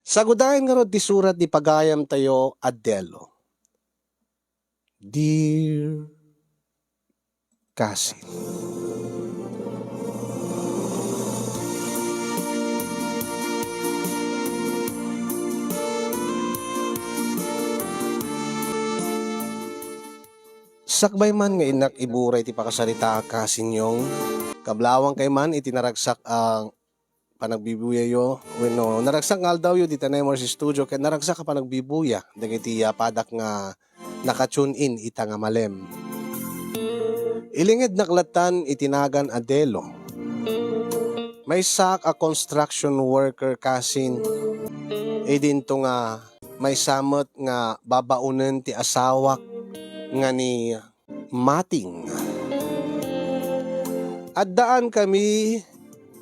Sagudayan nga rod ti surat di pagayam tayo Adelo. Dear Cassie. Sakbay man nga inak iburay ti pakasarita kasinyong kablawang kay man itinaragsak ang panagbibuyayo wenno naragsak nga daw yu di tanay si studio kay naragsak ka panagbibuya dagiti padak nga naka-tune in ita nga malem. Ilingid naklatan itinagan Adelo. May sak a construction worker kasin dinto nga may samot nga babaunen ti asawak nga ni Mating. At daan kami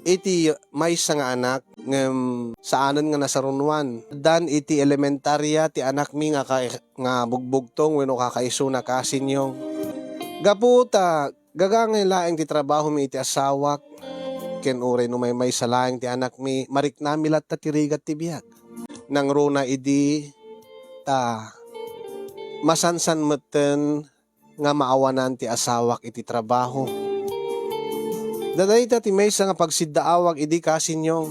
iti may nga anak ngem saanan nga nasarunwan. Dan iti elementarya ti anak mi nga bugbugtong wenno kakaiso na kasinyong. Gaputa gagangay laeng ti trabaho mi iti asawak ken ure no may sa laeng ti anak mi mariknamilat ta tirigat ti biag. Nang runa idi ta masansan meten nga maawanan ti asawak iti trabaho. Dadayta ti maysa nga pagsiddaawag idi kasinyong.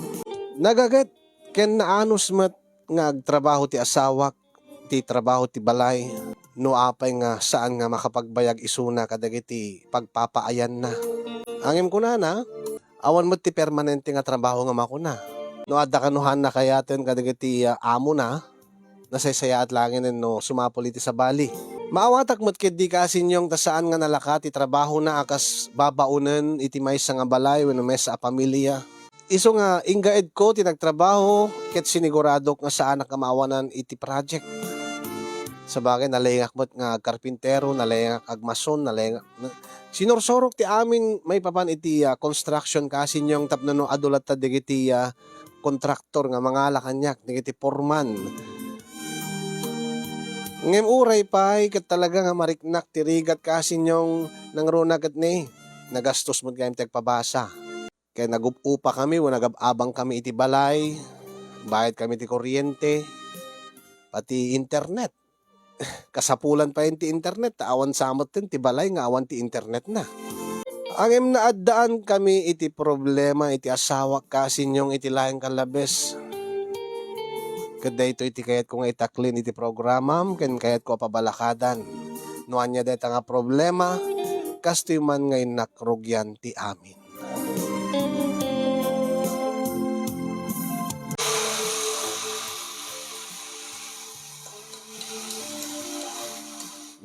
Nagaget ken naanos met nga agtrabaho ti asawak ti trabaho ti balay no apay nga saan nga makapagbayag isuna kadagiti pagpapaayan na. Angem ko na awan met ti permanente nga trabaho nga makuna. No adda kanuhan na kayaten kadagiti amo na nasaysaya at langin no sumapol iti sa bali. Maawatak mo't kedi kasinyong tasaan nga nalaka ti trabaho na akas babaunen iti maysa nga balay wenno maysa a pamilya. Iso nga inggaed ko ti nagtrabaho ket sinigurado nga saan nakamawanan iti project. Sabagay nalayngak mo't nga karpintero, nalayngak agmason, nalayngak sinorsorok ti amin may papan iti construction kasinyong tapno adulat ta digiti kontraktor nga mangala kanyak digiti foreman. Ngem uray pay ket talaga nga mariknak tirigat kasinyong nangruna ket ni nagastos mo kayong tagpabasa. Kaya nagupupa kami o nagababang kami iti balay, bayad kami iti kuryente, pati internet. Kasapulan pa yun ti internet, awan samot din ti balay nga awan ti internet na. Angem na addaan kami iti problema iti asawak kasinyong iti laeng kalabes. Kada ito iti kayat ko nga itaklin iti programam ken kayat ko pabalakadan. Nuan niya deta nga problema kastoy man ngay nakrugyan ti amin.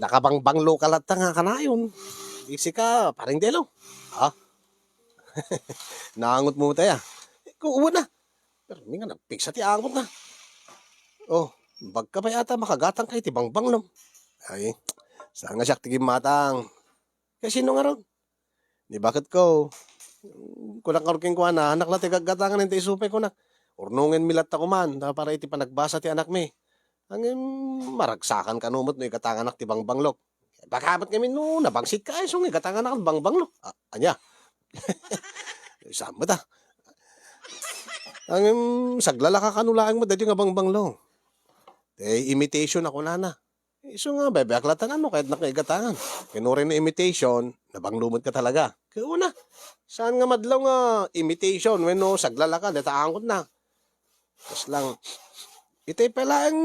Nakabangbanglo kalat nga kanayon. Isi ka, paring delo. Ha? Naangot mo tayo. Kuuwa na. Pero hindi nga nagpiksa ti angot na. Oh, bagka pa yata makagatang kay ti bangbanglo. Ay, saan nga siya tigim matang. Kasi sino nga ron? Di bakit ko? Kulang karuking ko na, anak na tigagatangan ng isupay ko na. Urnungen milat ako man, para iti panagbasa ti anak mi. Ang maragsakan ka numot no ikatangan anak ti bangbanglo. Baka ba't kami no, nabangsit ka so ikatangan anak bangbanglo. Anya? Saan mo ta? Ang saglala ka kanulaang mo dati nga bangbanglo. Imitation ako na. Iso nga, bebeaklatan ano, kahit nakaigatangan. Kinurin na imitation, nabanglumot ka talaga. Kaya una, saan nga madlaw nga imitation, when no, saglala ka, detaangkot na. Tapos lang, itay pala ang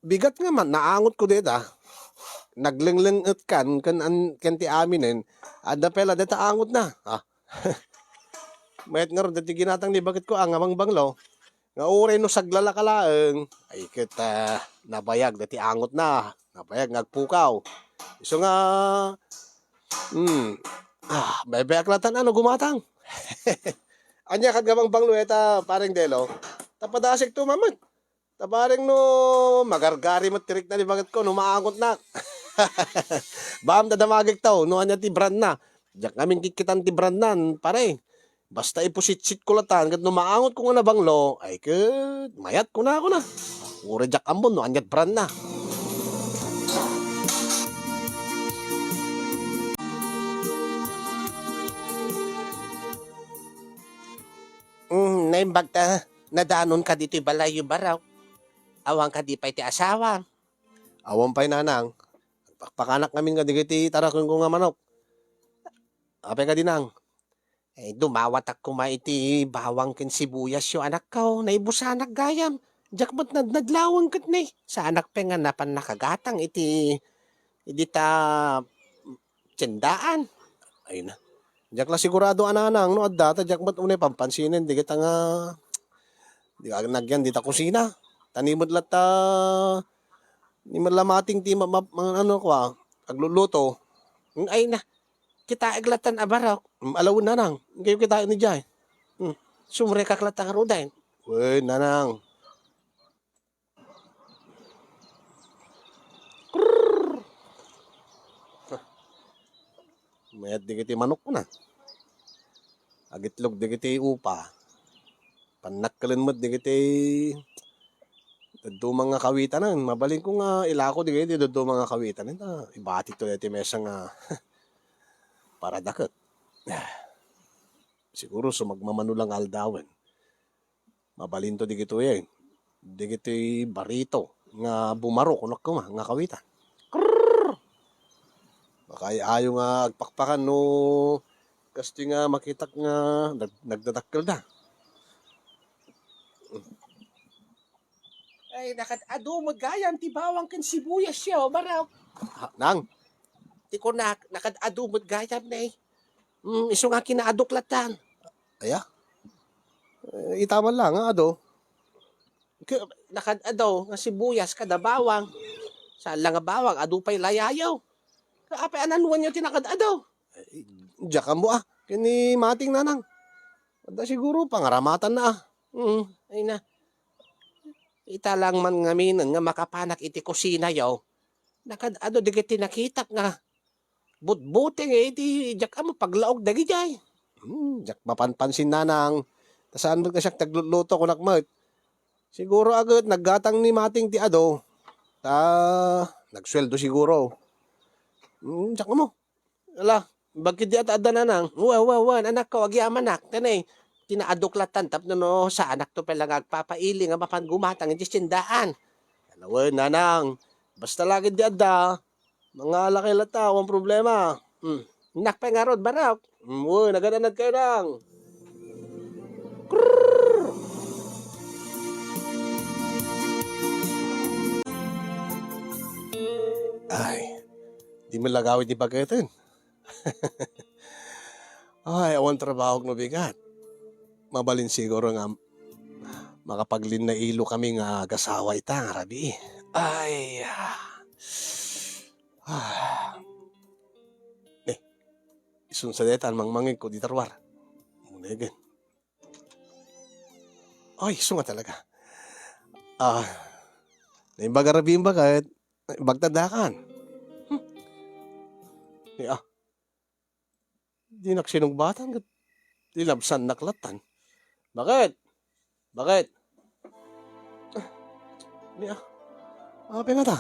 bigat nga man, naangot ko dita. Naglenglengot kan ti aminin, ada pala detaangot na. Mayat nga ron, dati ginatang ni bakit ko, ang amang banglo, nga uray no saglala ka laeng, ay kita nabayag, dati angot na, nabayag, ngagpukaw. So nga, bebeaklatan ano, gumatang. Anya kagabang banglo, eta parang delo, tapadasik to mamat. Tabaring no, magargari mo tirik na ni bakit ko, no maangot na. Bam dadamagig tao, no anya ti brand na. Diyak kaming kikitan ti brand nan, pare. Basta ipusit-sit ko latan, kat numaangot ko nga na banglo, ay kat mayat ko na ako na. Ure jak ambon, no, anyat brand na. Naimbag ta, Nadanon ka dito'y balay yung baraw. Awang ka di pa iti asawa. Awan pa'y nanang. Pakpakanak namin nga digiti tarakon ko nga manok. Apay ka dinang. Dumawat ako iti bawang ken sibuyas yung anak ko. Naibusanak gayam. Diyak mo't nadlawang kat ni. Sa anak pa nga napan nakagatang iti ta tiyandaan. Ay na. Diyak la sigurado ananang no adda ta diyak mat unay pampansinin digit nga di ka nagyan di ta kusina. Tanimod lat ta ni malamating ti ano ko agluluto. Ay na, kita iglatan abaraw. Alawon nanang. Kayo kita ni Jay. Sumre kaklatang rudain. Uy, nanang. Mayat digiti manok ko na. Agitlog digiti upa. Panakkalin mo digiti dado mga kawitan na. Mabalin ko nga ilako digiti dado mga kawitan na. Ibati to diti mesa nga para dakot. Siguro sumagmamanulang aldawan. Mabalin to digito yan. Digiti barito nga bumaro kunak ko nga kawitan. Baka ayaw nga agpakpakan no kasi nga makitak nga nagdadakkel na. Ay, nakadumod gayam ti bawang ken sibuyas siya, baraw. Nang, Ti ko nakadumod gayam na eh. Iso nga kinaaduklatan. aya. Itaman lang nga ado. Nakadadaw nga sibuyas kada bawang. Saan lang nga bawang, adu pa'y layayaw. Kaapay ananuan nyo tinakadadaw. Diyak mo Kini mating nanang. Ada siguro pangaramatan na Ay na. Ita lang man ngaminan nga makapanak iti kusina yaw. Nakadado digiti nakitak nga. Butbuting iti jak mo paglaog dagi jay. Diyak mapanpansin nanang. Tasaan mo ka siya tagluluto ko nakmat. Siguro agad naggatang ni mating ti ado. Nagsweldo siguro. Diyak mo. Ala, bagkid di at ada nanang. Wan, anak ko, agyaman anak. Tanay, tinaaduklatan tapno no sa anak to pala agpapaili nga mapan gumatang iti tindaan. Alawan nanang. Basta lagi di ada. Mga laki lata, ang problema. Nakpay nga rod, barak. Uy, nagananad kayo nang. Ay, di mo lagawit ni paketin. Ay, awan trabaho no bigat. Mabalin siguro nga makapaglin na ilo kami nga gasaway ta, rabi. Ay, isun sa detan mangmangig ko di tarwar. Muna again. Ay, isun nga talaga. Naimbaga rabi yung bagat. Bagtadakan. Di naksinungbatan. Di labsan naklatan. Bakit? Bakit? Apa nga ta?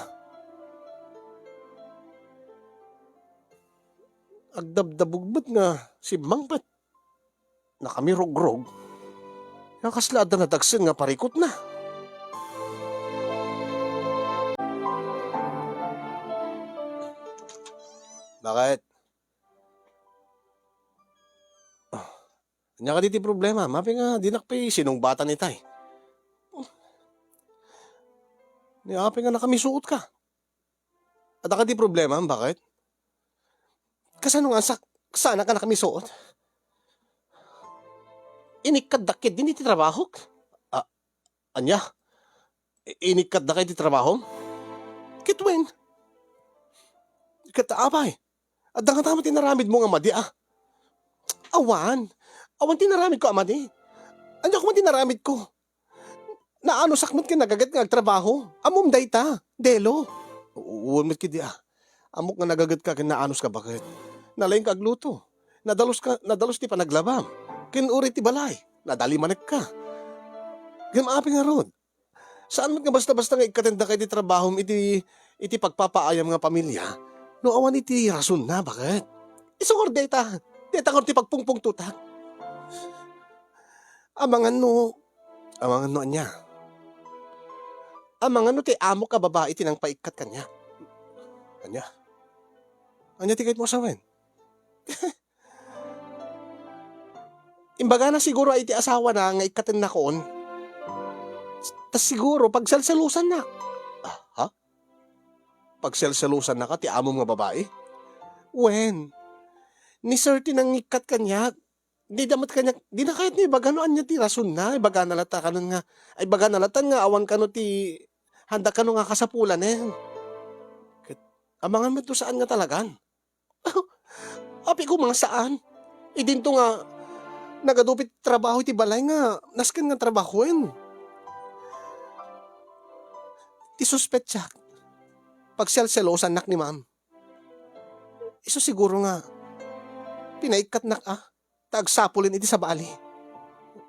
Agdabdabugbot nga si Mangpat. Nakamirog-rog. Yung kaslada na dagsin nga parikot na. Bakit? Nya ka diti problema. Mapi nga, di nakpay sinungbatan ni tay. Ni api nga nakamisuot ka. At ka di problema, bakit? Kasano nga sana ka nakamisuot? Inikadakit din iti trabaho. Anya? Inikad na kayo di trabaho? Kitwen. Kataabay. At nga tama tinaramid mo nga madi Awan. Awan tinaramid ko amadi. Anya ko man tinaramid ko. Naano sakmat ka nagagat nga trabaho. Amom dayta. Delo. Uwan mo't kidi Amok nga nagagat ka kinaanos ka bakit? Nalaing ka agluto. Nadalos ti panaglabam. Kinuri ti balay. Nadali manek ka. Gamaapi nga rod. Saan mo nga basta-basta nga ikatenda kayo di trabaho iti pagpapaayam nga pamilya? No awan iti rason na bakit? Isungor dayta. Dayta nga ti pagpungpung tutak. Amangan no, Ang mga ano niya. Ang mga no ti amo ka babae ti nang paikat kanya. Anya. Anya ti kahit mo asawen. Imbaga na siguro ay ti asawa na nga ikaten na koon. Tas siguro pagsalsalusan na. Ah, ha? Pagselselusan na ka ti amo nga babae? Wen, ni sir ti nang ikat kanya. Di damat kanya, di na kahit ni ibaga no anya ti rason na. Ibaga nalata ka nun nga, ay baga nalatan nga awan ka no ti handa ka no nga kasapulan eh. Amangan mo to saan nga talagan? Api ko mga saan? Idinto nga, nagadupit trabaho ti balay nga, nasken nga trabahoen. Ti suspetsa, pagselselosan nak ni ma'am. Iso siguro nga, pinaikat nak tagsapulin iti sa bali.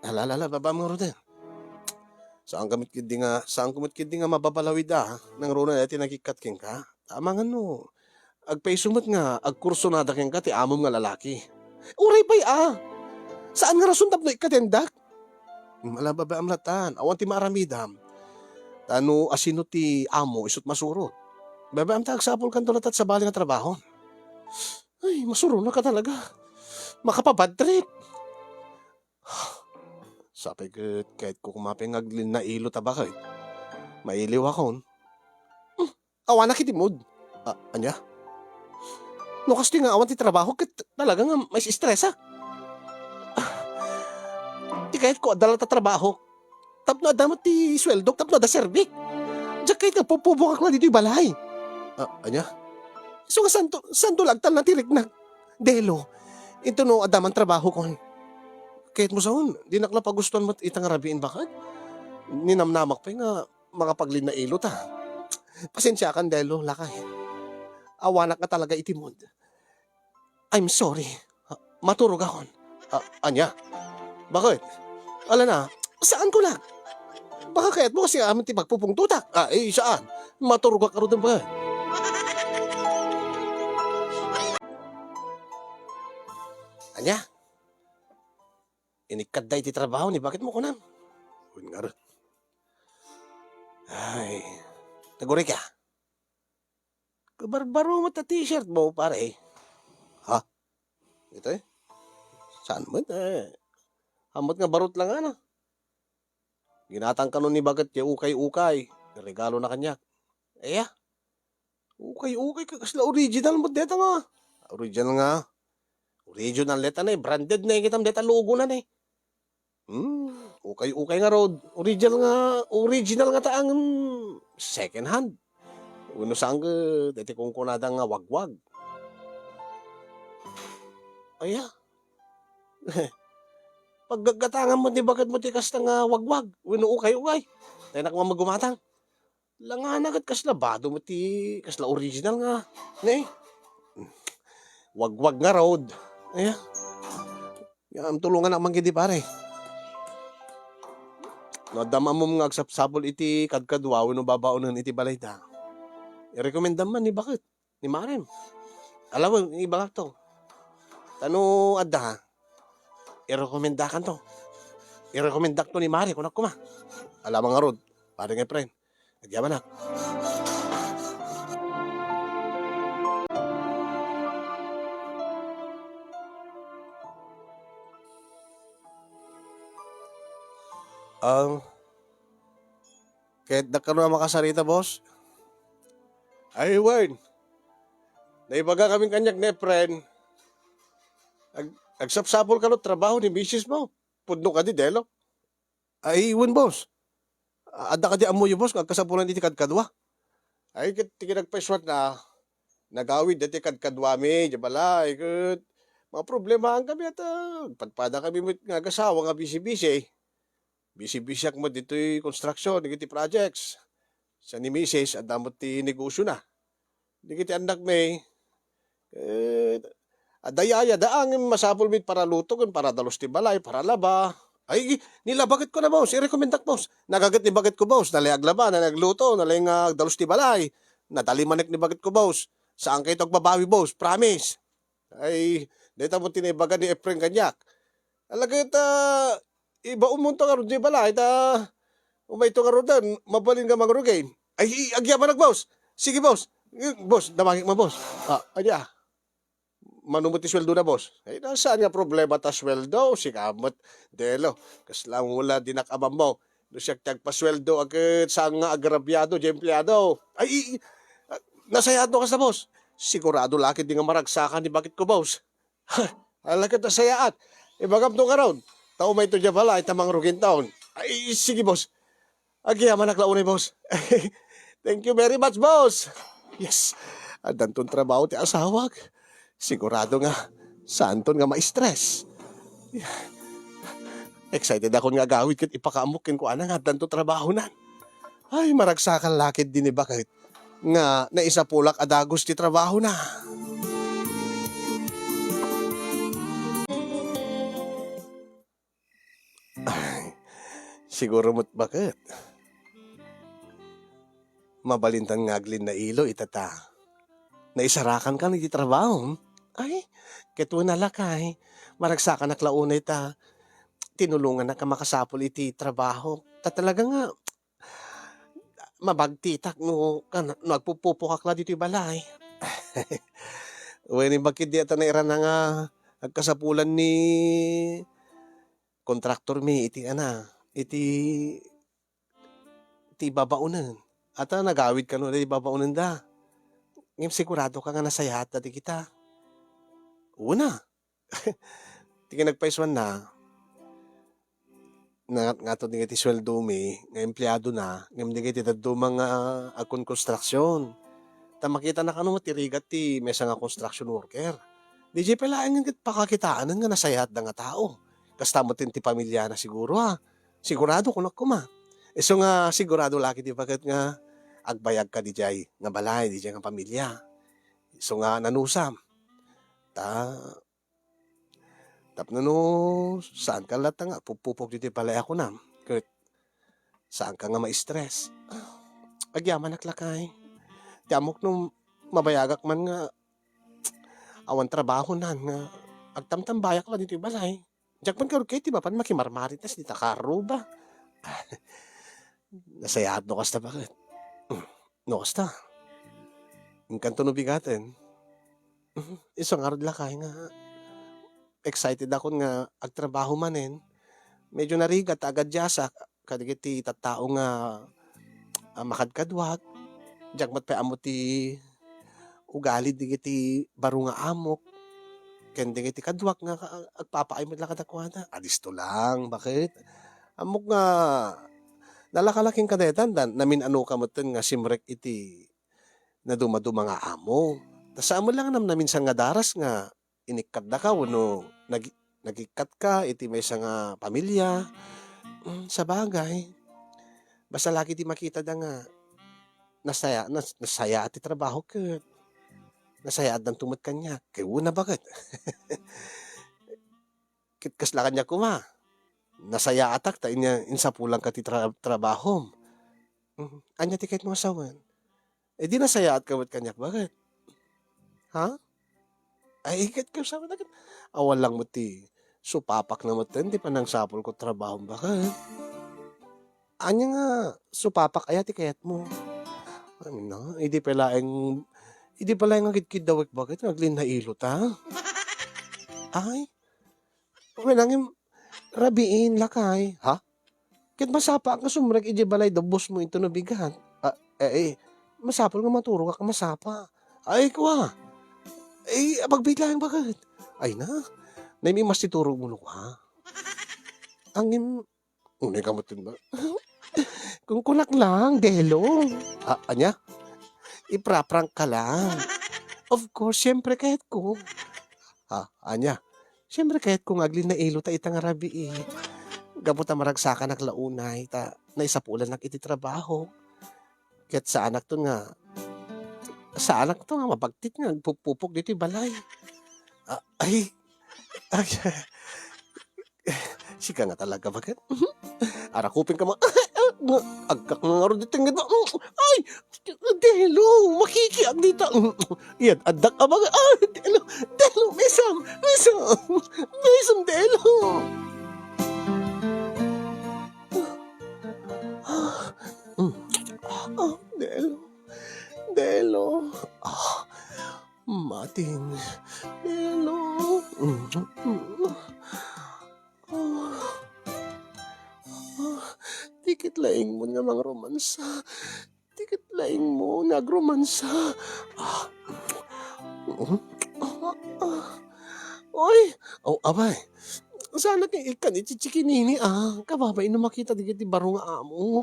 Alalala, baba mo rin. Saan kumit kidi nga mababalawid nang runa dati nagikatking ka. Tama nga no. Agpaisumot nga, agkurso na daking ka ti amom nga lalaki. Uray pa'y saan nga rason tapno ikatendak? Malaba ba amlatan, awan ti maaramidam. Tano asino ti amo isut masuro. Baba am tagsapol kanto natat sa bali nga trabaho. Ay, masuro na ka talaga. Makapabad trip. Sabi kahit ko kumaping aglin na ilo tabakay. Mailiw akon. Awa na kitimod. Anya? No kasi nga awan ti trabaho kat talaga nga may stressa. Di kahit ko adala ta trabaho. Tapno adamat ti sweldo, tapno ada serbik. Diyak kahit nga pupubukak na dito yung balay. Anya? So nga santo lagtal na tirik na. Delo, ito no adaman trabaho ko. Kahit mo saon, di nakla pagustuhan mo itang rabiin bakit? Ninamnamak pa nga makapaglin na ilo ta. Pasensya kan Delo, lakay. Awanak ka talaga itimod. I'm sorry. Maturog akon. Anya? Bakit? Ala na, Saan ko lang? Baka kaya't mo kasi amin ti magpupungtutak. saan? Maturog ka rin ba? Anya? Inikadday ti trabaho ni bakit mo kunam? Uy nga rin. Ay, naguri ka. Kabarbaro mo ta t-shirt mo, pare. Ito eh. Saan mo? Hamot nga barot lang ano. Ginatang kanon ni bagat kay ukay-ukay. Regalo na kanya. Ukay-ukay ka kasla original mo deta nga. Original nga. Original deta na eh. Branded na eh. Kitam deta logo na eh. Ukay-ukay nga road. Original nga taang second hand. Uno sang dati kong kunada nga wagwag. Paggagatangan mo ni bagat mo ti kasta nga wagwag. Uno ukay-ukay. Tayo na kung magumatang. Langan agad kasla bado mo ti kasla original nga. Ne? Wagwag nga road. Ang tulungan na manggidi pare. Nadama mo nga agsapsabol iti kadkadwa uno babaonan iti balay ta. I-recommend man ni bakit? Ni Marem. Alam mo, iba nga to. Tano adda, i-recommenda kan to. I-recommenda to ni Mari, kunak kuma. Alam nga rod. Pare nga friend. Nagyaman na. Kahit na ka na makasarita, boss. Ay, Wern. Naibaga kaming kanyak ni friend. Agsapsapol ka no trabaho ni misis mo. Pudno ka di, Delo. Ay, Wern, boss. Ada ka di amoy, boss. Kagkasapulan iti kadkadwa. Ay, tikinagpaswat na. Nagawid dati kadkadwa mi. Jabala, ay, mga problema ang kami at pagpada kami nga kasawa nga busy-busy. Busy-busy ak mo dito construction, digiti projects. Sa ni Mrs. at damot ti negosyo na. Digiti anak may adayaya daang masapul mit para luto para dalos ti balay, para laba. Ay, nilabagat ko na boss, i-recommend boss. Nagagat ni bagat ko boss, nalayag laba, na nagluto, nalayang dalos ti balay. Nadali manik ni bagat ko boss. Saan kayo babawi boss, promise. Ay, dito mo tinibagan ni Efren kanyak. Alagat iba umunta ka ron di balay, umay to ka ron dan, mabalin ka magrugay. Ay, agyaman boss. Sige, boss. Boss, damagin mo, boss. Adya. Manumot ti sweldo na, boss. Ay, nasaan nga problema ta sweldo? Sikamot, delo. Kaslang wala dinakabam mo. No siya tagpasweldo agad sa nga agrabyado, di empleyado. Ay, nasayado ka sa boss. Sigurado laki di nga maragsakan ni bakit ko, boss. Alakit na sayaat. Ibagam to ka ron. Tao may to dya pala, itamang rugin taon. Ay, sige, boss. Agyaman naklaunay, boss. Thank you very much, boss. Yes, adan tong trabaho ti asawag. Sigurado nga, saan ton nga ma-stress. Excited ako nga gawid kat ipakaamukin ko anang adan tong trabaho nan. Ay, maragsakan lakid din ni bakit. Nga, naisa pulak adagos ti trabaho na. Ay, siguro mo't bakit. Mabalintan nga aglin na ilo itata. Naisarakan ka ni di trabaho. Ay, keto na lakay. Maragsakan na klaunay ta. Tinulungan na ka makasapol iti trabaho. Ta talaga nga, mabagtitak no, nagpupupukak la dito balay. Uy, ni bakit di ata naira na nga agkasapulan ni kontraktor mi iti babaunan. At nagawid ka no, iti babaunan da. Ngayon sigurado ka nga nasayahat na di kita. Una, di ka nagpaiswan na, nga to di nga ti sweldo mi, nga empleyado na, ngayon di ka ti daddo mga akon konstruksyon. Ta makita na ka no, tirigat ti mesa nga construction worker. Di jay pala nga pakakitaan nga nasayahat na nga tao. Kasta mo ti pamilya na siguro ha. Sigurado kunak kuma. So nga sigurado laki di bakit nga agbayag ka di jay nga balay, di jay nga pamilya. So nga nanusam. Tapno no, saan ka lata nga, pupupok dito palay ako na. Kurt, saan ka nga ma-stress? Agyaman naklakay. Tiamok nung mabayagak man nga, awan trabaho na nga, agtamtambayak lang dito yung balay. Diyak man karukay, di ba? Pan makimarmaritas, di takaro ba? Nasayad no kasta bakit? No kasta. Yung kanto no bigatin. Isang arod lakay nga, excited ako nga agtrabaho manin. Medyo narigat agad jasa kadigiti tattao nga makadkadwat. Diyak mat pa amo ti ugali digiti baro nga amok. Ken digiti kadwak nga agpapaay mo lang kadakwada. Alisto lang, bakit? Amok nga nalakalaking kadetan dan namin ano kamutin nga simrek iti na dumaduma nga amo. Tas amo lang namin sa nga daras nga inikat na ka no nagikat ka iti may isa nga pamilya. Sa bagay. Basta lagi di makita da nga nasaya ati trabaho ket. Nasaya at ng tumot kanya. Kaya una bakit? Kitkas la kanya kuma. Nasaya atak ta insa pulang ka ti trabaho. Anya tiket mo asawan. Eh di nasaya at kawat kanya. Bakit? Ha? Ay, ikat ka sa mga awal lang mo ti. Supapak na mo ti. Hindi pa nang sapol ko trabaho. Bakit? Anya nga, supapak ayati kayat mo. Ano na, hindi pala yung agit-kid dawik. Bakit? Naglin na ilo ta? Ay, walang rabiin lakay. Ha? Kit masapa ang sumrag iji balay da boss mo ito nabigan. Masapol nga maturo ka masapa. Ay, kuha. Pagbiglaan bakit? Ay na, may mas tituro mo ha? Angin, unay ka matin ba? Kung kunak lang, delo. Anya? Ipra-prank ka lang. Of course, siyempre kahit ko. Anya? Siyempre kahit kung aglin na ilo ta itang arabi Gabuta maragsaka naklaunay ta naisapulan nak iti trabaho. Kaya't sa anak to nga mapagtit nga, pupupok dito yung balay. Ay, sika nga talaga, bakit? Arakupin ka mo, agkak nga rin dito nga, ay, Delo, makikiag dito. Yan, adak ka ba? Delo, mesam, Delo. Delo. Delo. Mating. Delo. Tikit laing mo nga mga romansa. Tikit laing mo nagromansa. Oy! Abay. Sana kay ikan ichichikinini kababay na makita di baro nga amo.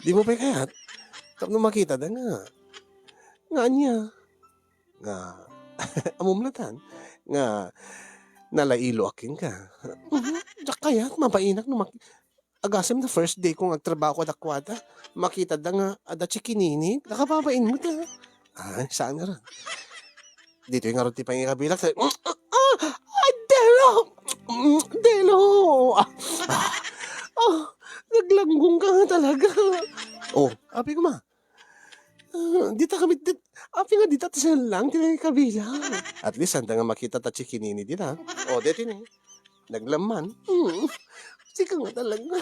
Di mo pa kayat? Tapno makita da nga. Nga niya. Nga. Amumlatan. Nga. Nalailo akin ka. Diyak kayat mapainak no agasem na first day kong agtrabaho ko dakwada. Makita da nga ada chikinini. Nakababain mo da. Saan nga rin? Dito yung nga rin tipang ikabilak. Delo! Delo! Naglanggong ka nga talaga. Api ko ma. Dita kami, api nga dita sa lang, tinay kabila. At least, handa nga makita ta chikinini dita. Dito ni. Naglaman. Sika nga talaga.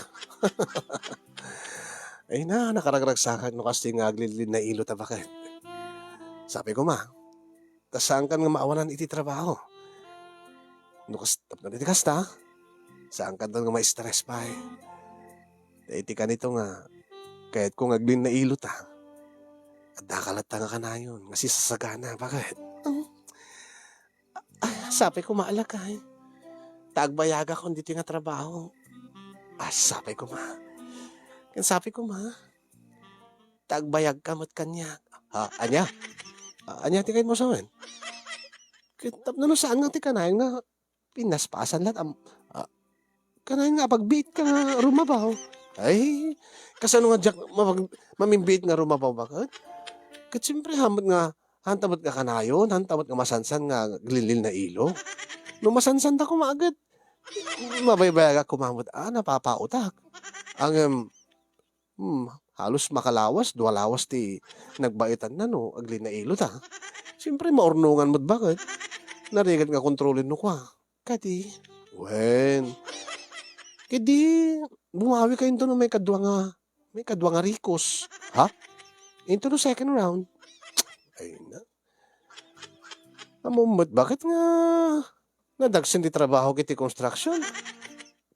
Ay nakaragraksakan no kasi nga aglilin na ilo tabakat. Sabi ko ma, saan ka nga maawanan iti trabaho? Nukas, tapos na kasta, saan ka nga ma-stress pa eh. Iti ka nito nga, kahit kung aglin na ilo ta, at nakalata nga ka na yun, kasi sasagana, bakit? Sabi ko maalakay, tagbayaga kung dito nga trabaho. Sabi ko ma, tagbayag ka mat kanya. Anya? Anya tikay mo sa amin? Kitap na no saan nga ti kanay nga pinaspasan lahat. Kanay nga pagbit ka nga rumabaw. Ay, kasano nga jak mamimbit nga rumabaw bakit? Kat siyempre hamot nga hantamot ka kanayon, hantamot nga masansan nga glilil na ilo. No masansan ta kumagad. Mabaybayaga kumamot, napapautak. Ang halos makalawas, duwalawas ti nagbaitan na no, aglin na ilo ta. Siyempre maurnungan mo't bakit? Narigat nga kontrolin no kwa. Kati, kadi, bumawi kayo ito no may kadwa nga rikos. Into no second round. Ay na. Amumot, bakit nga nadagsin di trabaho kiti construction?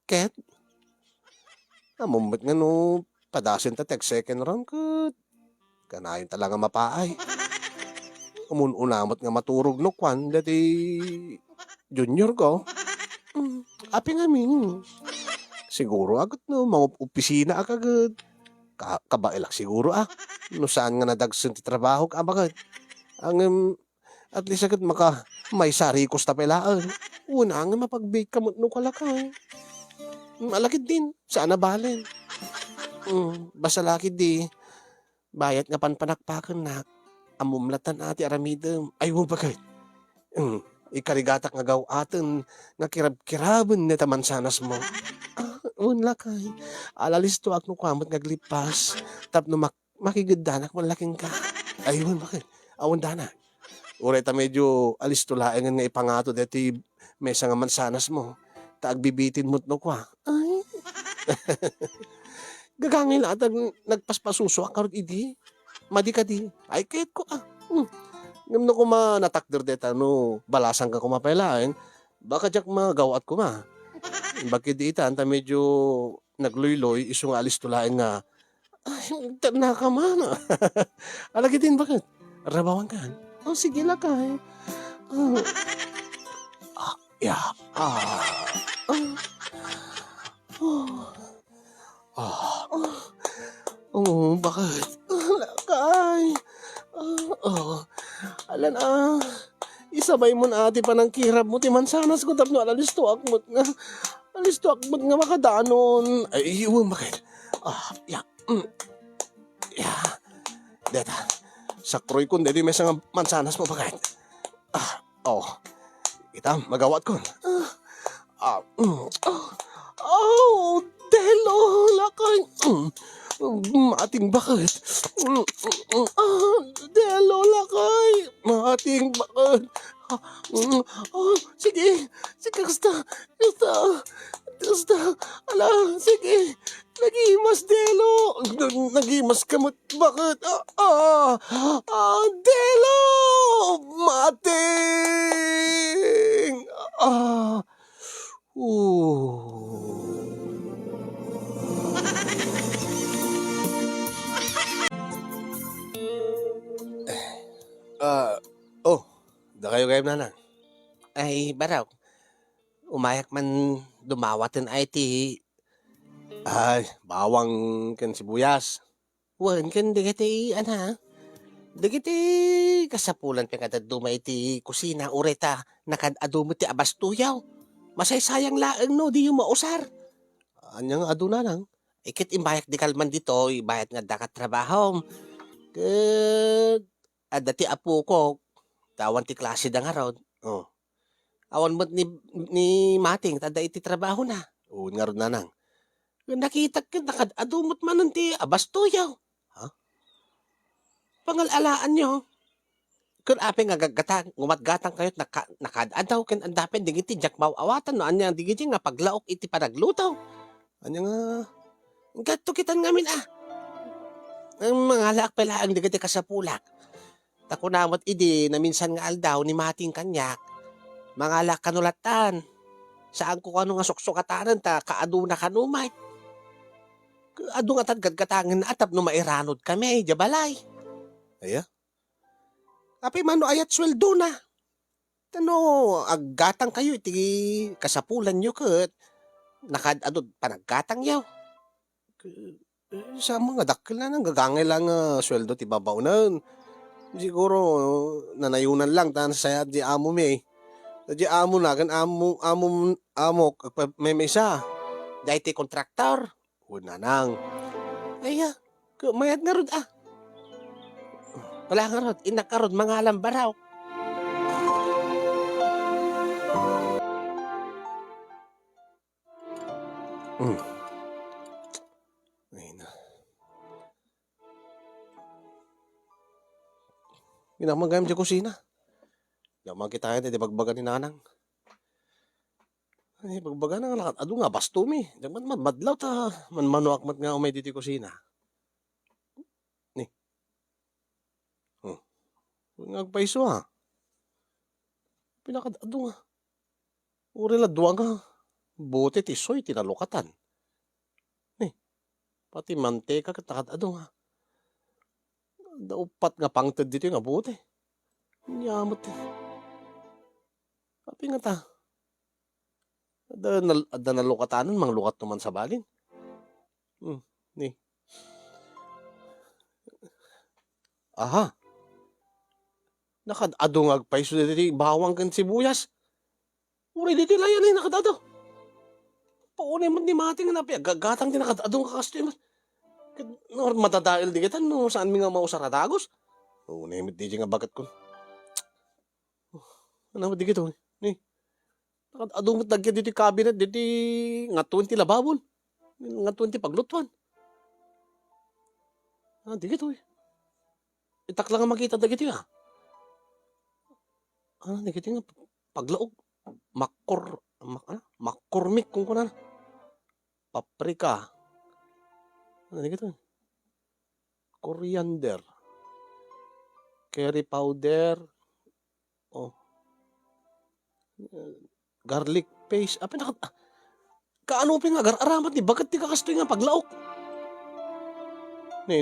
Ket, amumot nga no, padasin ta tek second round kat. Kanayon talaga mapaay. Umunamot nga maturog no kwan dati junior ko. Api nga min. Siguro agad no, mga opisina agad. Kabailak siguro No saan nga nadagsin ti trabaho ka bagad. Ang at least agad may sarikos ta pelaan. Una nga mapagbake ka no kalakay. Malakid din. Sana balen. Basta lakid di. Bayat nga panpanakpakan na. Amumlatan ati aramidem. Ay mo bagay. Ikarigatak nga gaw atin. Nga kirab-kiraban na taman sanas mo. Lakay. Alalisto ak no kwamot nga glipas. Tapno makigadanak malaking ka. Ayun bakit? Awan danak. Uray ta medyo alistulaen nga ipangato deti mesa nga mansanas mo. Taagbibitin mo't no kwa. Ay. Gagangin ata nagpaspasuso akarot idi. Madi ka di. Ay kahit ko Ngam no kuma natakder deta no balasang ka kumapailain. Baka jak magawat ko ma. Bakit di ita anta medyo nagloy-loy isong alistulaen nga. Ay, na ka man. Alagi din bakit? Rabawan ka. Sige lakay. Bakit? Lakay. Alan isabay mo na ati pa ng kirap mo ti mansanas ko tapno alisto akmot nga makadanon. Ay, iwan bakit? Deta, sakroy kun deti may nga mansanas mo bakit? Kita magawat kon. Delo, lakay. Mating bakit? Delo, lakay. Mating bakit? Sige, kasta. Basta, ala, sige. Nagimas, Delo. Nagimas ka mo. Bakit? Delo! Mating! Ah, uh. Ah, oh, da kayo kayo na. Ay, baraw. Umayak man dumawatin ay ti Ay, bawang kan sibuyas. wan kan digiti ana. Digiti kasapulan pa kada dumay ti kusina ureta nakadado mo ti abastuyaw. Masay sayang laeng no di yung mausar. Anyang aduna nang. Ikit imbayat di kalman dito, ibayat nga dakat trabaho. Ket adati apo ko, tawan ti klase da nga rod. Oh, Awan mo't ni Mating, tada iti trabaho na. nga ron na nang. Nakita ka, nakadumot man ti abastuyaw. Ha? Pangalalaan nyo. Kung apeng nga gagatang, ngumatgatang kayo't nakadadaw, ken andapin, digiti, jak mawawatan, no, anya, digiti nga paglaok iti panaglutaw. Anyang Gato kitan ngamin Ang mga laak pala ang digiti kasapulak. Takunamot idi, na minsan nga aldaw ni Mating kanyak, mga laak kanulatan. Saan ko ano nga suksukatanan ta, kaaduna kanumay. Adu nga gadgatangan na atap no mairanod kami, jabalay. Aya? Api mano ayat sweldo na. Tano, aggatang kayo, iti kasapulan nyo kat. Nakadado, panaggatang yaw. Sa mga dakil na nang gagangay lang sweldo ti babaw na. Siguro nanayunan lang tan saya di amo mi. Di amo na kan amo may isa. Dahil ti kontraktor. Una nang. Aya, mayat nga rod Wala nga rod, inak ka rod, mga alambaraw. Ay na. Ginamagayam di kusina. Yaman kita kaya di bagbagan ni nanang. Ay, bagbagan na lakat. Ado nga, bastumi. Daman madlaw ta. Manuak mat nga umay diti kusina. Ni. Ngagpaiso ha. Pinakad, ado nga. Uri la duwa nga. Buti ti soy, tinalukatan. Ni. Pati manteka katakad, ado nga. Daupat nga pangtad dito nga buti. Nyamot eh. Kapi nga ta. Ada nalukatanan, mang lukat naman sa balin. Ni. Aha. Nakadado nga agpaiso diti bawang kan sibuyas. Uri diti layan eh, nakadado. Paunay mo ni Mating na piya. Gagatang din nakadado nga kasto yun. Matadail di kita no saan mi nga mausara dagos. Unay mo di nga bagat ko. Ano mo di kito? Ni. Adumot nagyan dito cabinet, dito nga 20 lababon. Nga 20 paglutwan. Di gito eh. Itak lang ang makita da gito ah. Di gito nga paglaog. Makormik kung kunan. Paprika. Di gito eh. Coriander. Curry powder. Garlic paste. Kaano pa nga aramat ni bagat ti kakastoy nga paglaok. Ni.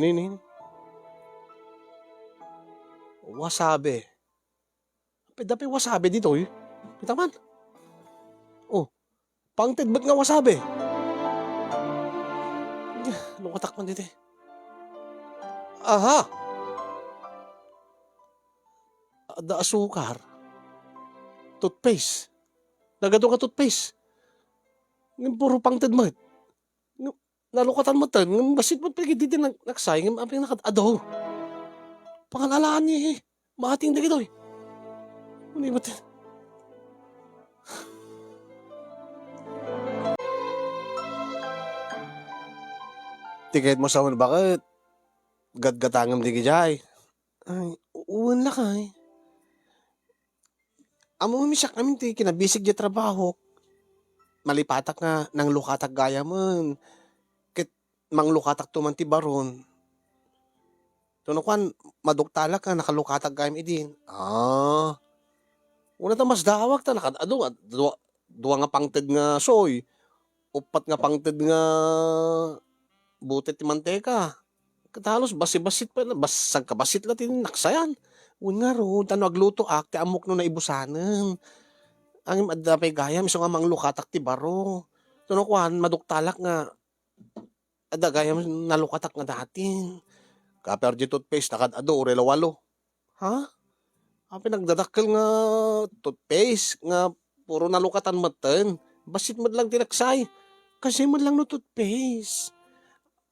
Wasabi. Dapat wasabi dito eh. Kita man. Pangted ba't nga wasabi? Lukatak man dito eh. Aha! Ada asukar. Toothpaste. Nagado ka toothpaste. Ng puro pangted mo. Nalukatan mo tan. Ng basit mo pagkid dito nagsayang. Ang pinakadado. Pangalalaan niya eh. Mahating na gito eh. Ano ba ito? Tiket mo sa man bakit? Gadgatangam di gijay. Ay, uwan la ka eh. Amo mamisak namin ti kinabisig di trabaho. malipatak nga nang lukatak gaya man. Ket manglukatak tuman ti baron. Tunukwan maduktalak ka nakalukatak gayam idin. Una ta mas dawak ta nakadado duwa nga pangted nga soy. Upat nga pangted nga butet ti manteka. Ket halos basi-basit pa na basag ka basit la tin naksayan. Un nga ro tano agluto ak ti amok no naibusanen. Angem adda pay gayam isu nga manglukatak ti baro. Tunukwan maduktalak nga adda gayam nalukatak nga datin. Kaper di toothpaste nakadado orelo 8. Ha? Pinagdadakkel nga toothpaste nga puro nalukatan maten. Basit man lang tinaksay. Kasi man lang no toothpaste.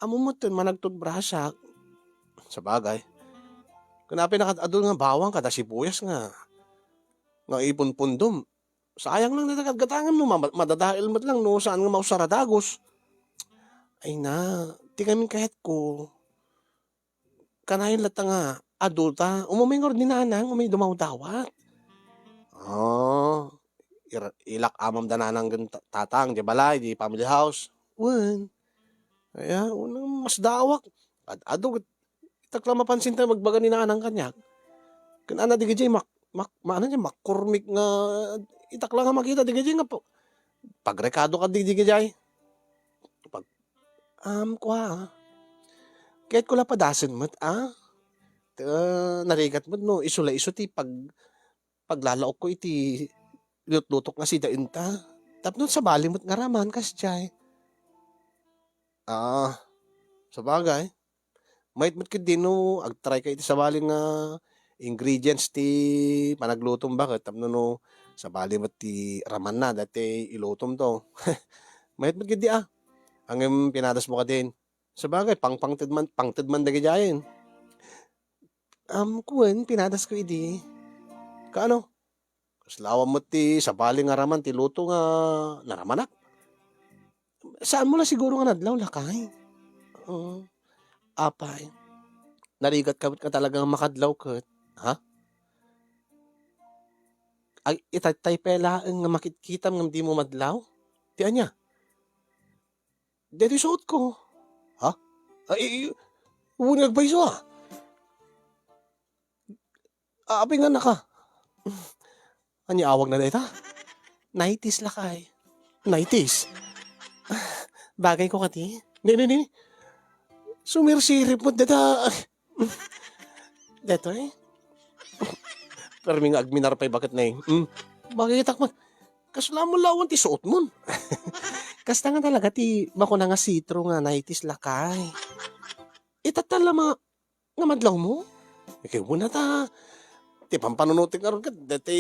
Amo maten managtoothbrussak. Sa bagay. Kanapi nakadado nga bawang kada sibuyas nga ipon pundom. Sayang lang natagagatangan no madadail mat lang no saan nga mausara dagos. Ay na, ti kami kahit ko. Kanayon lata nga adulta, umumingor ni nanang, umay dumawdawat. Ilak amam da nanang tatang, di balay, di family house. Wen, kaya unang mas dawak. Ado, itakla mapansin tayo magbaga ni nanang kanyak. Kanana di gajay, makurmik nga, itakla nga makita di gajay nga po. Pagrekado ka di gajay. Kwa, kahit ko lapadasan mo't, narigat mo no isula iso ti paglalaok ko iti lutok nga si dainta tapno sa bali mo't nga raman kas jay sa bagay might mo't kid no agtry ka iti sa bali nga ingredients ti panaglutong bakit tapno no sa bali mo't ti raman na dati ilutom to might mo't kid angem pinadas mo ka din sa bagay pangted man dagi jayen. Kuen pinadas ko idi. Kaano? Kaslawan mo ti sa baling nga raman ti luto nga naramanak. Saan mo la siguro nga nadlaw lakay? Apay. Narigat ka talagang makadlaw ket. Ha? Ay itatay pelaeng nga makitkitam nga di mo madlaw? Ti anya? Dito suot ko. Ha? Ay, unag ba iso Abi nga naka. Ani awag na deta? 90s lakay. 90s? Bagay ko kati? Ni. Sumirsirip mo deta. Deto Pero nga agminar pa'y bakit na Bakit man? Kasla mo lawan ti suot mo. Kasta nga talaga ti bako na nga sitro nga 90s lakay. Itatala nga madlaw mo? Ikaw mo na ta. Ti pampanunutin karon ket dati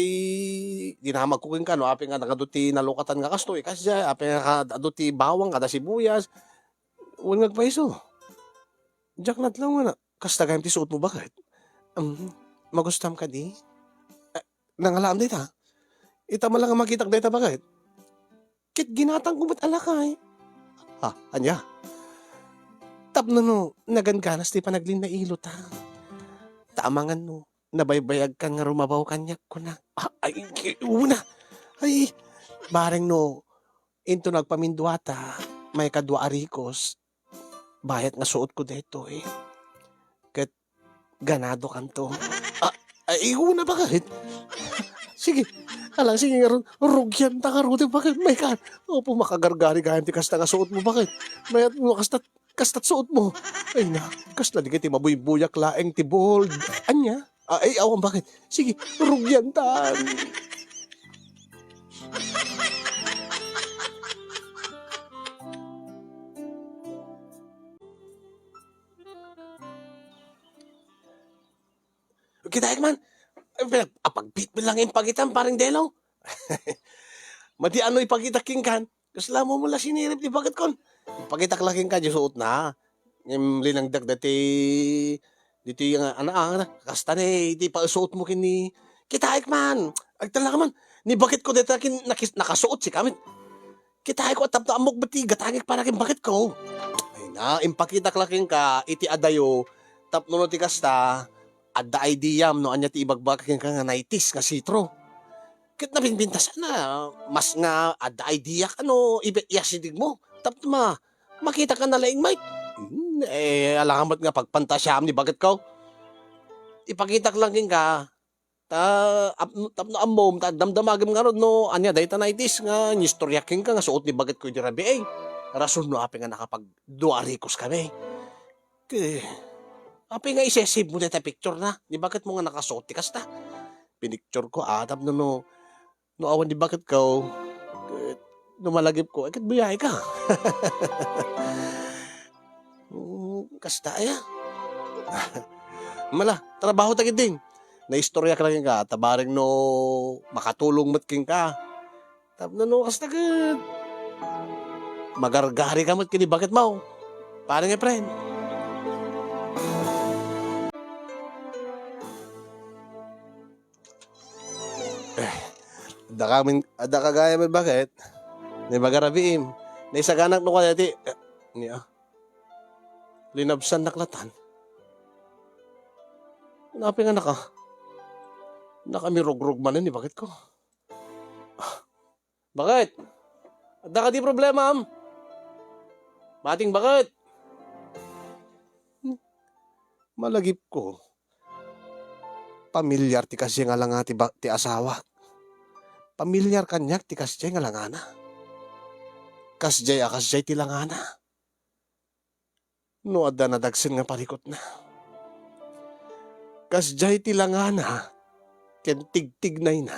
dinamag ko ken kano api nga nagaduti nalukatan nga kastoy kasya api nga aduti bawang kada sibuyas wen paiso. Jak natlaw nga na kasta gayam ti suot mo bakit? Magustam ka di? Nangalaan dita. Ita man lang nga makitak dita bakit? Kit ginatang kumot alakay. Anya? Tapno no naganganas ti panaglin na ilo ta. Taamangan no. Nabaybayag ka nga rumabaw kanyak ko na. Ay, una. Ay, bareng no, into nagpaminduata, may kadwa arikos, bayat nga suot ko dito Ket, ganado kanto. Ay, una bakit? Sige, sige nga ron, rugyan ta ka ron, bakit may kan? Opo, makagargari gayam ti kasta nga suot mo, bakit? Mayat mo, kastat suot mo. Ay na, kasta di ka ti mabuy-buyak laeng ti bold. Anya? Ay, awan bakit? Sige, rugyan tan. Kita man, pagbit mo lang yung pagitan, parang delaw. Mati ano ipagita king kan? Kasla mo mula sinirip di bakit kon? Ipagita laking kan, yung suot na. Yung linangdag dati dito yung kasta di pa suot mo kini kitaik man agtala ka man ni bakit ko dito nakasuot si kamit kitaik ko atap na amok bati gatangik para kin bakit ko ay na impakita laking ka iti adayo tapno no ti kasta adda idea no anya ti ibagbag kin ka nga 90s nga sitro Kit na binbintas na, mas nga ada idea ka no, ibet mo. Tapos makita ka na laing mate. Alamat nga pagpantasyam ni bagat ko. Ipakita lang king ka, tapno amom, damdamagam nga ron, no, anya, dahil tanaitis nga, nistoryaking ka nga, suot ni bagat ko yung dirabi, rason no, api nga nakapag duarikos kami. Api nga isesave mo na picture na, ni bagat mo nga nakasuot, tikas ta. Pinicture ko, atap no, awan ni bagat ko, numalagip ko, kat buyay ka. Kasta, Mala, trabaho tagid din. Naistorya ka lang ka, tabaring no, makatulong matking ka. Tapos no, kas tagid. Magargari ka mat kini, bakit mo? Parang friend. Ada kagaya mo bakit? Ni bagarabiim. Naisaganak no kaya ti, niya. Linabsan naklatan. Napi nga nakamirog-rog man ni bakit ko? Bakit? Ada ka di problema, am? Bating bakit? Malagip ko. Pamilyar ti kasi nga lang ti asawa. Pamilyar kanyak ti kasi nga lang ana. Kasjay ti lang ana. No ada nadagsin nga parikot na. Kasjay ti lang ana. Ken tigtignay na.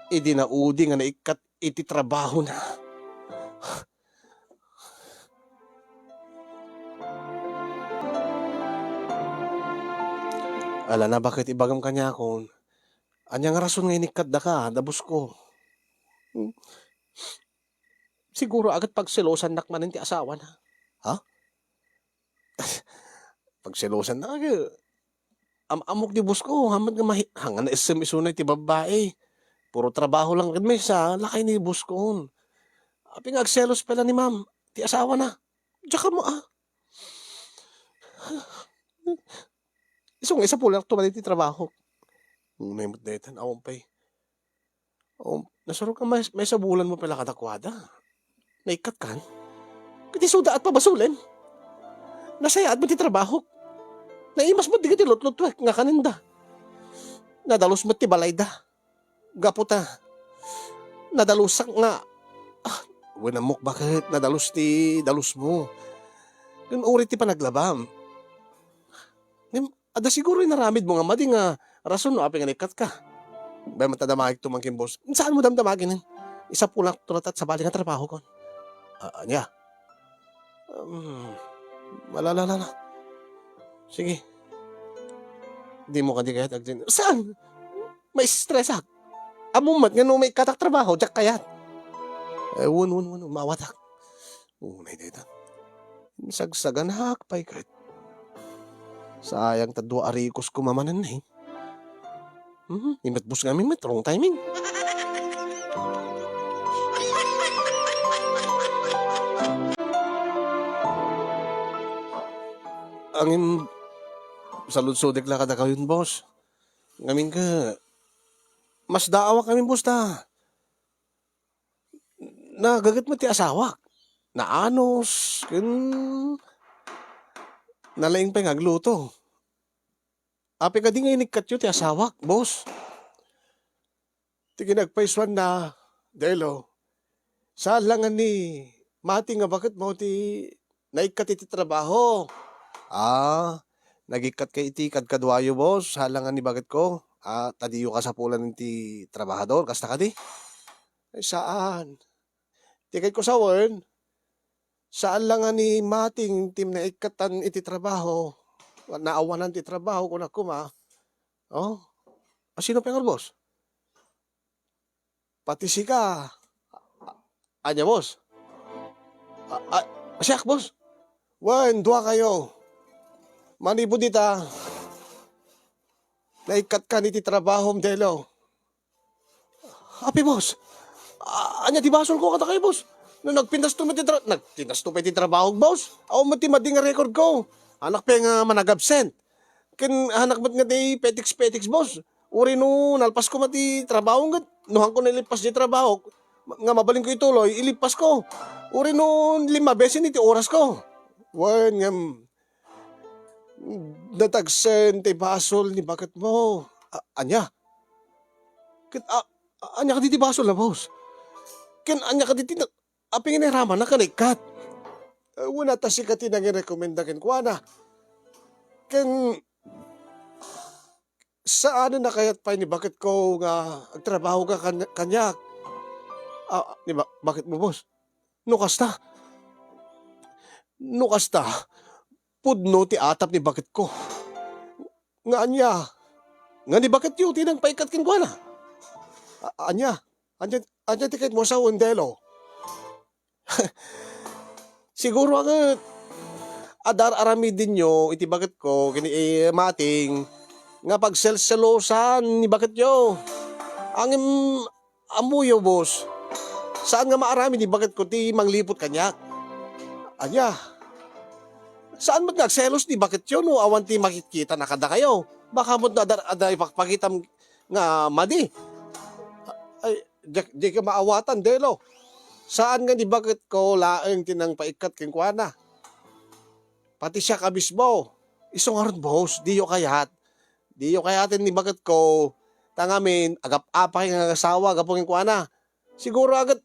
Idi na udi nga naikat iti trabaho na. Ala na bakit ibagam kanya akon? Anyang rason nga inikat da ka, dabos ko. Siguro agad pagselosan nakmanin ti asawa na. Ha? Pagselosan na agad. Amok di bus ko, hamad nga hangan na SMS unay ti babae. Puro trabaho lang kami sa lakay ni bus ko. Api nga agselos pala ni ma'am, ti asawa na. Diyan mo Isa pula to ti trabaho. May mutdetan, awang pay. Nasaro ka may sabulan mo pala kadakwada. Naikat kan? Kati suda at pabasulin. Nasaya at mo ti trabaho. Naimas mo di ka ti lot-lot nga kaninda. Nadalos mo ti balayda. Gaputa. Nadalusak nga. Winamok bakit nadalos ti dalos mo. Yung uri ti panaglabam. Ada siguro yung naramid mo nga madi nga rason no api nga nikat ka. Bay matadamagig tumangkin boss. Saan mo damdamagin? Isa pulak tulatat sa bali nga trabaho kon. Anya? Malala. Sige. Di mo ka di kayat agdin. Saan? May stress ak. Amumat nga no may katak trabaho, jak kayat. Wun, mawatak. Unay dito. Sagsagan hakpay kahit. Sayang tadwa arikos kumamanan na Imatbus nga may wrong timing. Angin salud-sudik la kada kayun, boss. Ngamin ka, mas daawa kami, boss, ta. Nagagat mo ti asawa. Naanos, nalaing pa nga agluto. Api ka di nga inikat yun ti asawa, boss. Ti ginagpaiswan na, Delo. Saan lang ni mati nga bakit mo ti naikat iti trabaho. Nagikat kay iti kadkadwayo, boss. Halangan ni bakit ko. Tadiyo ka sa pulan ti trabahador. Kasta ka di? Ay, saan? Tikay ko sa word. Saan lang ni mating tim na ikatan iti trabaho. Naawanan ti trabaho kung akuma. Sino pengar, boss? Pati si ka. Anya, boss? Siyak, boss. Dua kayo. Manibo dita. Naikat ka ni ti trabaho, Delo. Happy, boss. Anya, ti basol ko kata kayo, boss. Nung nagpindas to ti trabaho, boss. Ako mati nga record ko. Anak pa nga manag-absent. Anak ba't nga di petix, boss. Uri no, nalpas ko mati trabaho nga. Nuhang ko nilipas di trabaho. Nga mabaling ko ituloy, ilipas ko. Uri no, 5 beses iti oras ko. Wan nga, natagsen ti basol ni bakit mo. Anya? Anya ka diti basol na, boss? Anya ka diti, aping iniraman na kanikat. Wala ta si kati nang i-recommenda ken kwa na. Ken, saan na kayat pa ni bakit ko nga agtrabaho ka kanyak? Di ba, bakit mo, boss? Nukas ta. Nukas ta. Pudno ti atap ni bakit ko. Nga anya. Nga ni bakit yu, tinang paikat kin kwa na. Anya. Anya tikit mo sa Wendelo. Siguro agad. Adar arami din nyo, iti bakit ko, kini mating, nga pagselselosan ni bakit yo. Ang amuyo, boss. Saan nga maarami ni bakit ko ti manglipot kanyak? Anya. Saan mo't nagselos ni bakit yo no awan ti makikita na kada kayo? Baka mo't ada ipakpakitam nga madi. Ay, di ka maawatan, Delo. Saan nga ni bakit ko laeng tinang paikat king kuana? Pati siya kabisbo. Isong aron, boss, diyo kayat. Diyo kayatin ni bakit ko tangamin agap-apay nga asawa gapong kuana. Siguro agad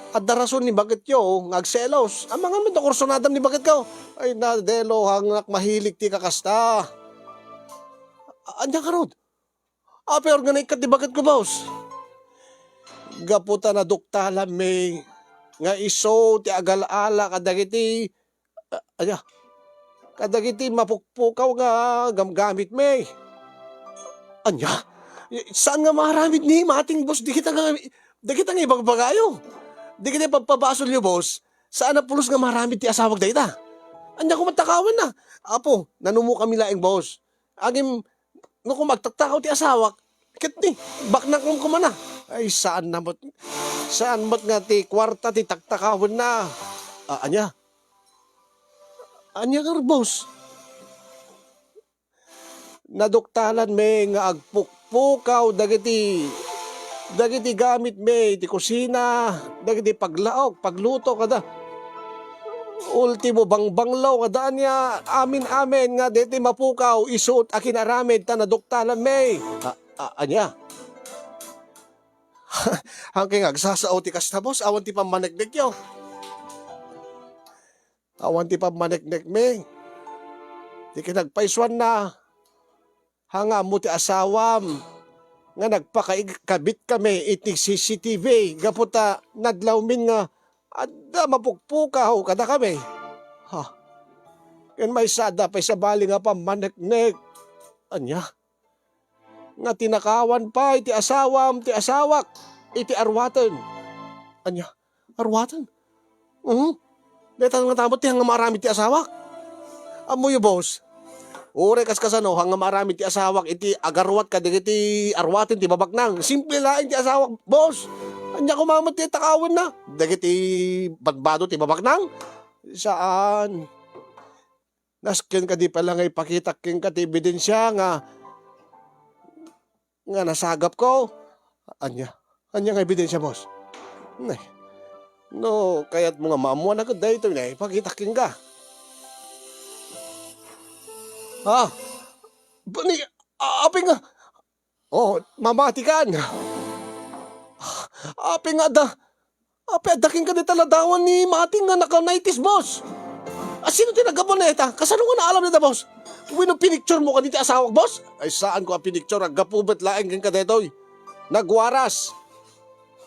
adda rason ni bakit yo ngagselos. Ang mga mito kursonadam ni bakit ko. Ay na Delo hangak mahilig ti kakasta. Anya ka rod? Pero nga naikat ni bakit ko, boss. Gaputa na duktala may nga iso ti agal-ala kadagiti kadagiti mapukpukaw nga gamgamit may. Anya? Saan nga maramid ni mating boss? Di kita nga ibagbagayo. Di kita pagpabasol niyo, boss. Saan na pulos nga maramid ti asawag dayta? Anya ko matakawan na. Apo, nanumo kami laing, boss. Agim, no kung magtatakaw ti asawak, kit ni, baknak mo kumana. Ay, saan mo't nga ti kwarta ti taktakawan na. Anya? Anya nga, boss? Naduktalan may nga agpukpukaw dagiti gamit may ti kusina, dagiti paglaok, pagluto kada. Ultimo bangbanglaw kada niya amin nga deti mapukaw isuot akin aramid ta naduktalan may. Anya? Hangking agsasao ti kasta, boss, awan ti pamaneknek yo. Awan ti pamaneknek may. Di kinagpaiswan na. Hanga mo ti asawam nga nagpakabit kami iti CCTV gaputa nadlawmin nga adda mapukpukaw kada kami. Ken may sada pa sa bali nga pamaneknek. Anya? Nga tinakawan pa iti asawam ti asawak iti arwatan. Anya? Arwatan? Deta nga tamot ti hanga marami ti asawak. Amoy, boss. Ure kasano hanga marami ti asawak iti agarwat kadagiti arwatin ti babaknang. Simple laing ti asawak, boss. Anya kumamat ti takawan na. Dagiti badbado ti babaknang. Saan? Nasken ka di pala nga ipakita king ka ti ebidensya nga nasagap ko. Anya nga ebidensya, boss. No, kaya't mga maamuan agad dahito na ipakita king ka. Bani, api nga. Mamati kan. Api nga da. Api adaking ka di taladawan ni mating nga naka-90s, boss. Sino tinagabon na ita? Kasano nga naalam na da, boss? Wino pinicture mo ka dito asawag, boss? Ay saan ko ang pinicture? Agapubet laeng kang kadetoy. Nagwaras.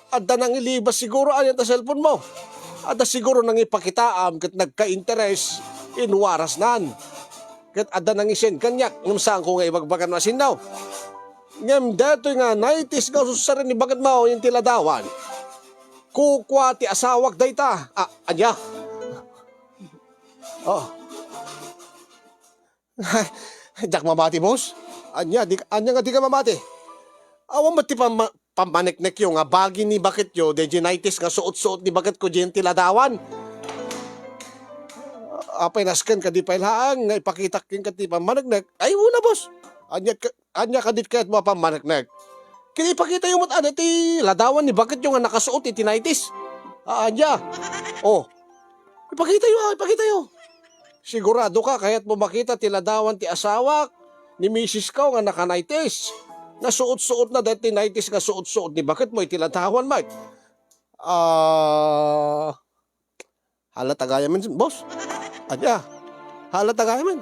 Adda nang ilibas siguro ayan ta cellphone mo. Adda siguro nang ipakitaam kat nagka-interes inwaras nan. Kat adda nang isen kanyak ngam saan ko nga ibagbagan masin daw. Ngam dato nga 90s nga susarin ni bagat mo yung tiladawan. Kukwa ti asawag dayta. Anya? Jak mamati, boss? Anya nga di ka mamati. Awan ba ti pamaneknek yung nga bagi ni bakit yo, de 90s nga suot-suot ni bakit ko dyan tiladawan. Apay nasken ka di pailaan nga ipakita king ka ti pamaneknek. Ay una, boss. Anya kadit kaya't mapamanagnag. Kinipakita yung mata ti ladawan ni bakit yung nga nakasuot iti tinaitis. Anya. Oh. Ipakita yo. Sigurado ka kaya't mo makita ti ladawan ti asawak ni Mrs. Kao nga nakanaitis. Nasuot-suot na dahil tinaitis nga suot-suot ni bakit mo iti ladawan, Mike? Halata gaya man, boss. Anya. Halata gaya man.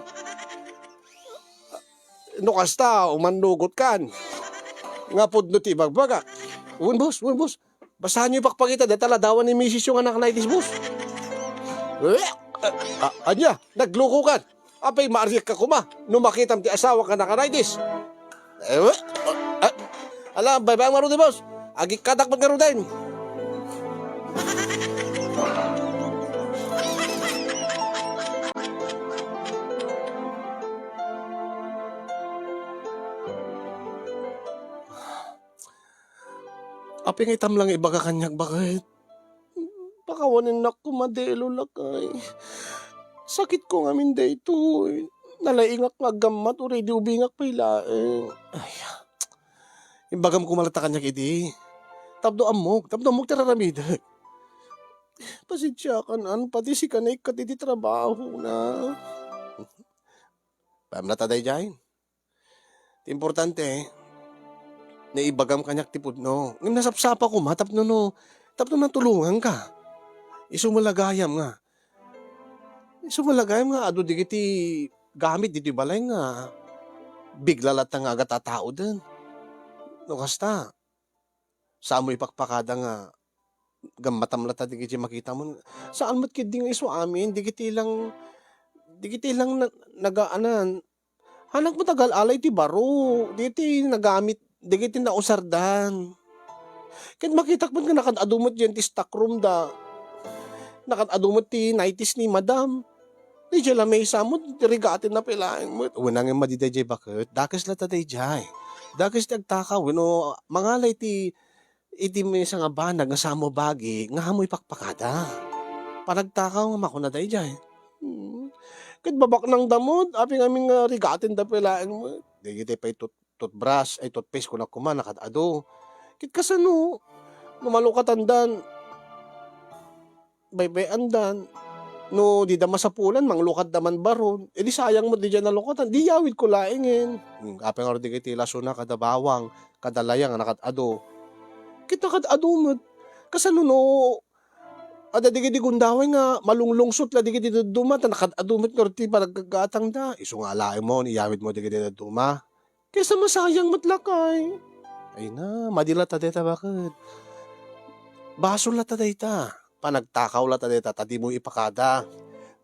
No kasta, umanugot kan. Nga pud no ti bagbaga. Uwan boss. Basahan niyo ipakpakita dahil taladawan ni Mrs. yung anak na itis, boss. Anya, nagloko kan. Apay maariyak ka kuma. Nung makitam ti asawa ka na kanaitis. Alam, baybayang marunay, boss. Agi katakpat nga rudain. Api nga itam lang ibaga kanyag bakit? Pakawanin na kumadelo lakay. Sakit ko nga min dayto. Nalaingak nga gamat o ready ubingak pailaeng. Ay, imbagam kumalata kanyag idi. Tapdo amok tiraramida. Pasensya ka na, pati si kanay katiti trabaho na. Pam na taday dyan. Importante na ibagam kanyak tipod no. Ng nasapsapa ko ma, tapno na tulungan ka. Isumalagayam nga. Ado digiti gamit dito balay nga. Bigla latang nga agatatao din. No kasta. Saan mo ipakpakada nga gamatam lata digiti makita mo. Saan mo't kidi nga iso amin, digiti lang nagaanan. Hanak mo tagal alay ti baro. Digiti nagamit, digiti na usardan. Kahit makitak mo nga nakadumot dyan ti stock room da. Nakadumot ti nighties ni madam. Di dyan lang may samot, rigatin na pilaing mo. Unang yung madiday jay bakit? Dakis lata day jay. Dakis ti agtakaw. Mangalay ti iti may isang abanag nga samo bagi nga hamoy pakpakada. Panagtakaw nga makuna day jay. Kahit babak ng damod, aping aming rigatin da pilaing mo. Di kita pa toothbrush, ay toothpaste ko na kuman, nakadado. Kit kasano, lumalukatandan, baybayan dan, no di da masapulan, manglukad daman baron, di sayang mo di dyan nalukatan, di yawid ko laingin. Apeng aro di kiti laso na kada bawang, kada layang, nakadado. Kit nakadado mo, kasano no, ada di kiti gundaway nga, malunglungsot la di kiti dumat, nakadadumot nga riti paragagatang da. Iso nga alain mo, iyawid mo di kiti duma. Kesa masayang matlakay. Ay na, madila ta deta bakit? Baso la ta deta. Panagtakaw la ta deta, tadi mo ipakada.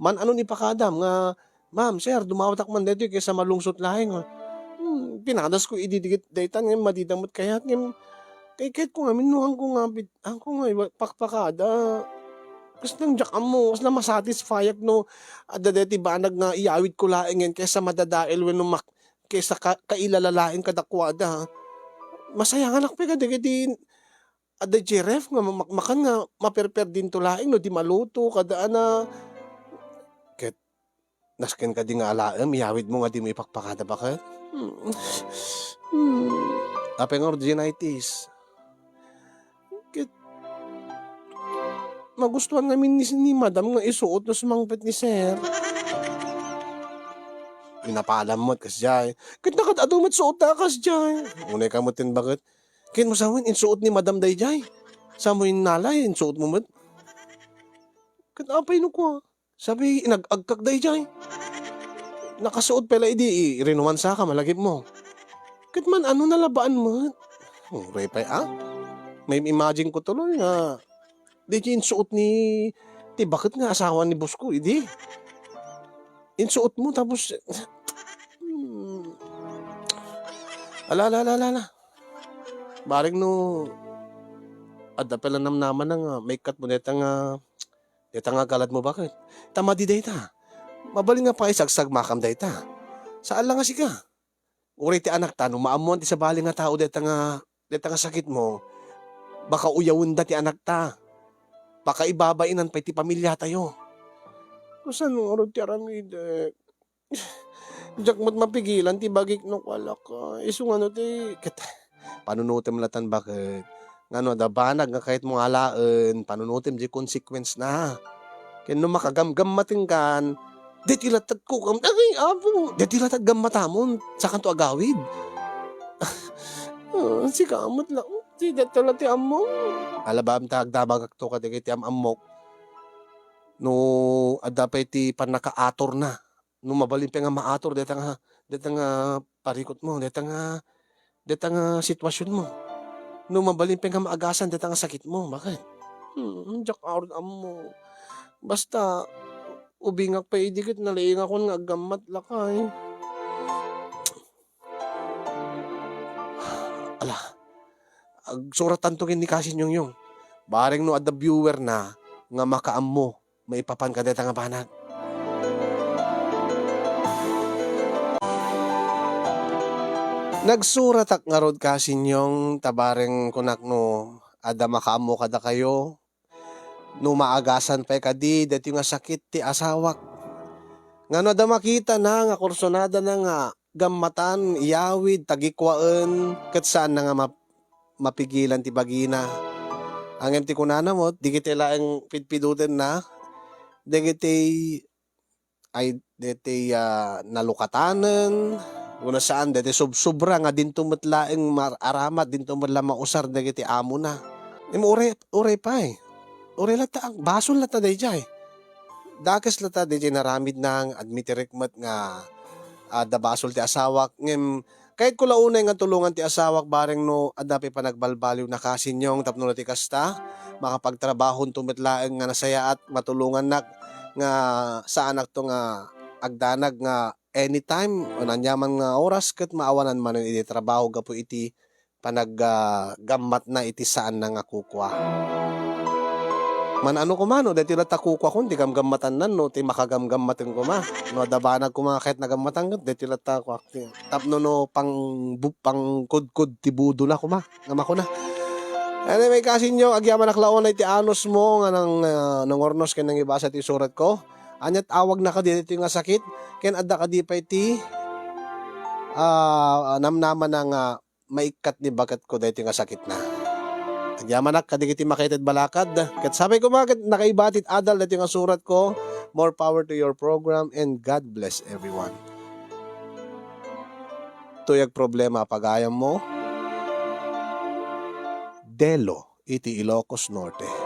Man anon ipakada, nga, ma'am, sir, dumawatak man dito kesa malungsot lahing. Pinadas ko ididikit deta, ngayon madidamot kaya, ngayon, kahit ko nga, minuhang ko nga, pakpakada. Kasi nang diyak mo, kasi na masatisfy no, adadeti ba nga iyawid ko laing yan, kesa madadail when kesa kailalalain kadakwada. Masaya nga nakpi ka, di ada jeref nga, makan nga, maperper din to laing, no, di maluto, kada na, ket, nasken ka di nga alaam, iyawid mo nga di mo ipakpakada bakit? Apeng originitis. Ket, magustuhan namin ni madam nga isuot no sumangpet ni sir. Pinapalam mo't kas jay. Ket nakadadumat suot na kas jay. Unay kamutin bakit? Ken mo sawin insuot ni madam day jay. Sa mo nalay insuot mo mat. Ket apay no ko. Sabi inagagkak day jay. Nakasuot pala idi rinuman sa ka malagip mo. Ket man ano nalabaan mo? Repay May imagine ko tuloy nga. Di insuot ni bakit nga asawa ni boss ko idi. Insuot mo tapos ala. Baring no adda pala namnaman nga may cut mo deta nga galad mo bakit? Tama di data. Mabaling nga pa isagsag makam data. Saan lang nga siga? Uri ti anak ta no maamuan ti sa baling nga tao deta nga sakit mo. Baka uyawon da ti anak ta. Baka ibabainan pa ti pamilya tayo. Kusan mo aro ti aramide? Jak mo't mapigilan ti bagik no kwala ka. Isu ngano ti ket panunutem latan bakit. Ngano da banag nga kahit mo alaan panunutem di consequence na. Ken no makagamgam matingkan di tilatag ko kam ay apo di tilatag gammatamon sa kanto agawid. Si kamot la ti detala ti ammo. Alabam ta agdabagak to kadagiti ti amok no adda pa iti panakaator na. No mabalin pa nga maator deta nga parikot mo, deta nga sitwasyon mo. No mabalin pa nga maagasan deta nga sakit mo, bakit? Jak aron ammo. Basta ubingak pa idikit nalaing ako nga aggamat lakay. Ala, agsuratan to kin ni Kasin yung. Baring no adda viewer na nga makaammo, maipapan ka deta nga banag. Nagsurat ak nga rod Kasin yung tabareng kunak no adda makaammo kada kayo. No maagasan pa kadi deti nga sakit ti asawak. Ngano da makita na nga kursonada na nga gammatan, iyawid, tagikwaan, ket saan na nga mapigilan ti bagina. Ang ti kunana mo, di kiti laeng pidpiduten na, di kiti nalukatanen, kuna saan, deti subra nga din tumatlaeng aramat, din tumatla mausar, di kiti amo na. Ure pa eh. Ure lata, basol lata day jay. Dakes lata day jay naramid nang admitirikmat nga da basol ti asawak. Ngem, kahit ko launay nga tulungan ti asawak bareng no adapi pa nagbalbaliw na Kasin yung tapno na ti kasta, makapagtrabahon tumitlaeng nga nasaya at matulungan nak nga sa anak to nga agdanag nga anytime o nanyaman nga oras ket maawanan man iti trabaho gapo iti panaggammat na iti saan na nga kukwa. Man ano ko man, no, dahil tilatakukwa ko, di gamgamatan nan, no, ti makagamgamatin ko ma. No, dabanag ko mga kahit nagamatan ko, dahil tilatakwa. Tapno no, pang kudkud ti budo na ko ma. Ngama ko na. Anyway, Kasin nyo, agyaman naklaon ay ti anos mo, nga nang ornos ken nang ibasa ti surat ko. Anyat awag na ka dito nga sakit, ken adda ka di pa iti namnaman na nga maikat ni bakat ko dito nga sakit na. Yaman nak kadigiti makaited balakad. Kat sabi ko bakit nakaibatit adal dito nga surat ko. More power to your program and God bless everyone. Tuyag problema pagayam mo. Delo iti Ilocos Norte.